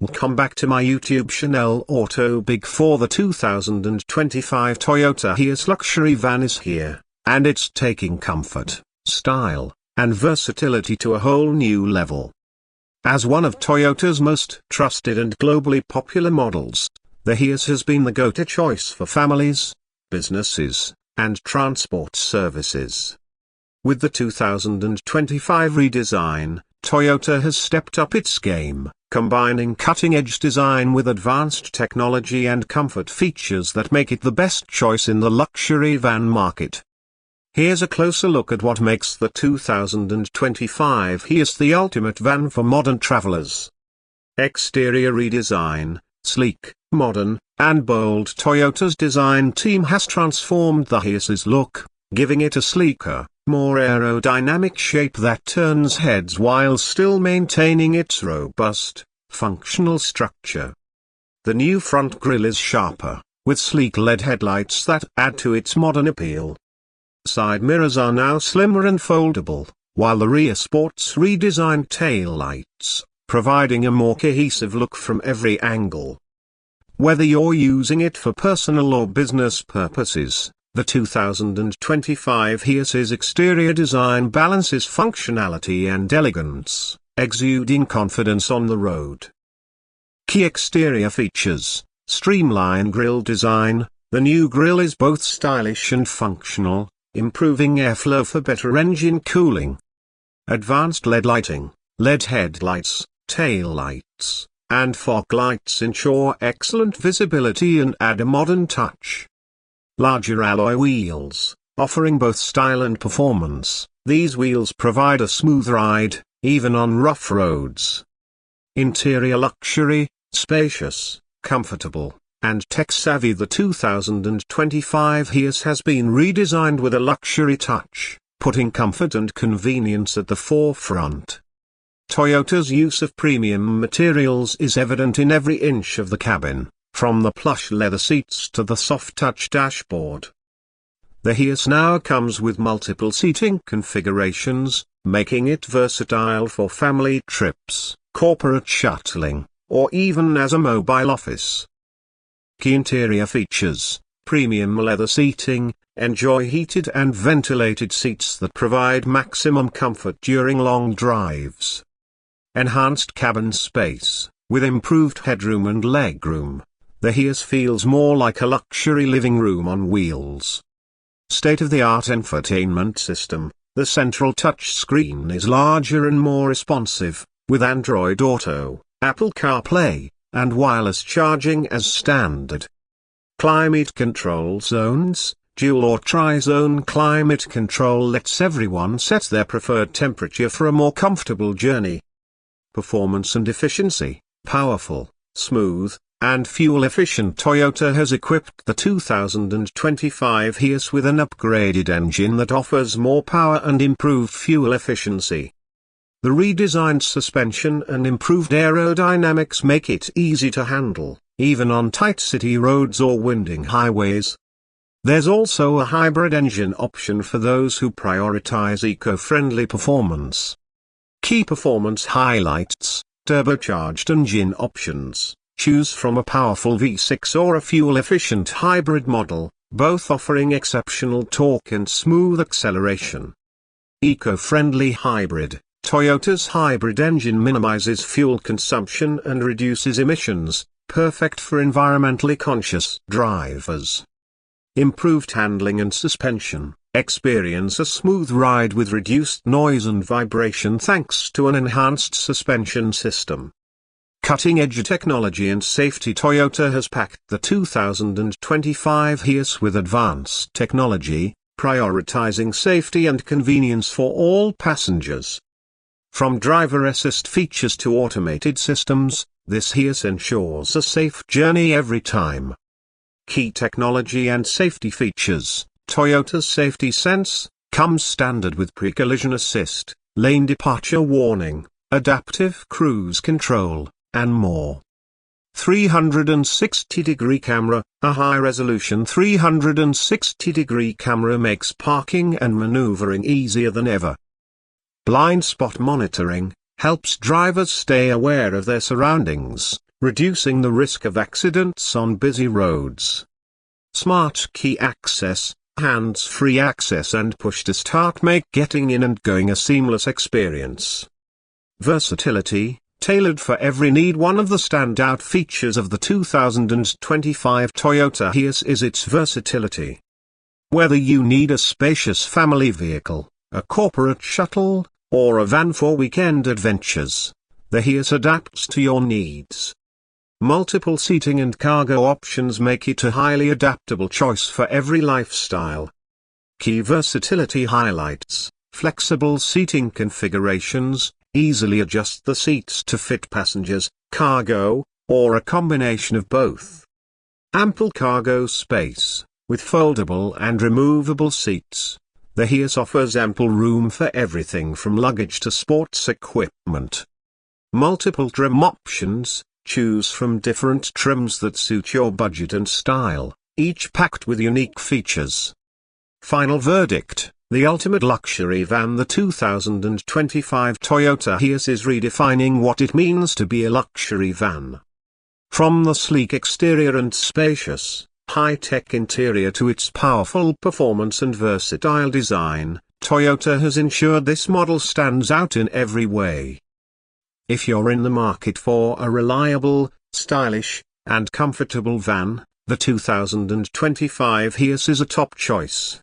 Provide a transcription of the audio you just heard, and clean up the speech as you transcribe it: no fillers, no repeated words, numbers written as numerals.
Welcome back to my YouTube channel. Auto Big 4. The 2025 Toyota Hiace Luxury van is here, and it's taking comfort, style, and versatility to a whole new level. As one of Toyota's most trusted and globally popular models, the Hiace has been the go-to choice for families, businesses, and transport services. With the 2025 redesign, Toyota has stepped up its game, combining cutting-edge design with advanced technology and comfort features that make it the best choice in the luxury van market. Here's a closer look at what makes the 2025 Hiace the ultimate van for modern travelers. Exterior redesign. Sleek, modern, and bold. Toyota's design team has transformed the Hiace's look, giving it a sleeker, more aerodynamic shape that turns heads while still maintaining its robust, functional structure. The new front grille is sharper, with sleek LED headlights that add to its modern appeal. Side mirrors are now slimmer and foldable, while the rear sports redesigned taillights, providing a more cohesive look from every angle. Whether you're using it for personal or business purposes, the 2025 Hiace's exterior design balances functionality and elegance, exuding confidence on the road. Key exterior features: streamlined grille design. The new grille is both stylish and functional, improving airflow for better engine cooling. Advanced LED lighting. LED headlights, tail lights, and fog lights ensure excellent visibility and add a modern touch. Larger alloy wheels, offering both style and performance. These wheels provide a smooth ride, even on rough roads. Interior luxury, spacious, comfortable, and tech-savvy. The 2025 Hiace has been redesigned with a luxury touch, putting comfort and convenience at the forefront. Toyota's use of premium materials is evident in every inch of the cabin, from the plush leather seats to the soft-touch dashboard. The Hiace now comes with multiple seating configurations, making it versatile for family trips, corporate shuttling, or even as a mobile office. Key interior features: premium leather seating. Enjoy heated and ventilated seats that provide maximum comfort during long drives. Enhanced cabin space. With improved headroom and legroom, the Hiace feels more like a luxury living room on wheels. State-of-the-art infotainment system. The central touchscreen is larger and more responsive, with Android Auto, Apple CarPlay, and wireless charging as standard. Climate control zones. Dual or tri-zone climate control lets everyone set their preferred temperature for a more comfortable journey. Performance and efficiency. Powerful, smooth, and fuel-efficient. Toyota has equipped the 2025 Hiace with an upgraded engine that offers more power and improved fuel efficiency. The redesigned suspension and improved aerodynamics make it easy to handle, even on tight city roads or winding highways. There's also a hybrid engine option for those who prioritize eco-friendly performance. Key performance highlights: turbocharged engine options. Choose from a powerful V6 or a fuel-efficient hybrid model, both offering exceptional torque and smooth acceleration. Eco-friendly hybrid. Toyota's hybrid engine minimizes fuel consumption and reduces emissions, perfect for environmentally conscious drivers. Improved handling and suspension. Experience a smooth ride with reduced noise and vibration thanks to an enhanced suspension system. Cutting-edge technology and safety. Toyota has packed the 2025 Hiace with advanced technology, prioritizing safety and convenience for all passengers. From driver assist features to automated systems, this Hiace ensures a safe journey every time. Key technology and safety features. Toyota's Safety Sense comes standard with pre-collision assist, lane departure warning, adaptive cruise control, and more. 360-degree camera. A high-resolution 360-degree camera makes parking and maneuvering easier than ever. Blind spot monitoring helps drivers stay aware of their surroundings, reducing the risk of accidents on busy roads. Smart key access, hands-free access and push-to-start make getting in and going a seamless experience. Versatility, tailored for every need. One of the standout features of the 2025 Toyota Hiace is its versatility. Whether you need a spacious family vehicle, a corporate shuttle, or a van for weekend adventures, the Hiace adapts to your needs. Multiple seating and cargo options make it a highly adaptable choice for every lifestyle. Key versatility highlights: flexible seating configurations, easily adjust the seats to fit passengers, cargo, or a combination of both. Ample cargo space, with foldable and removable seats. The Hiace offers ample room for everything from luggage to sports equipment. Multiple trim options. Choose from different trims that suit your budget and style, each packed with unique features. Final verdict: the ultimate luxury van. The 2025 Toyota Hiace is redefining what it means to be a luxury van. From the sleek exterior and spacious, high-tech interior to its powerful performance and versatile design, Toyota has ensured this model stands out in every way. If you're in the market for a reliable, stylish, and comfortable van, the 2025 Hiace is a top choice.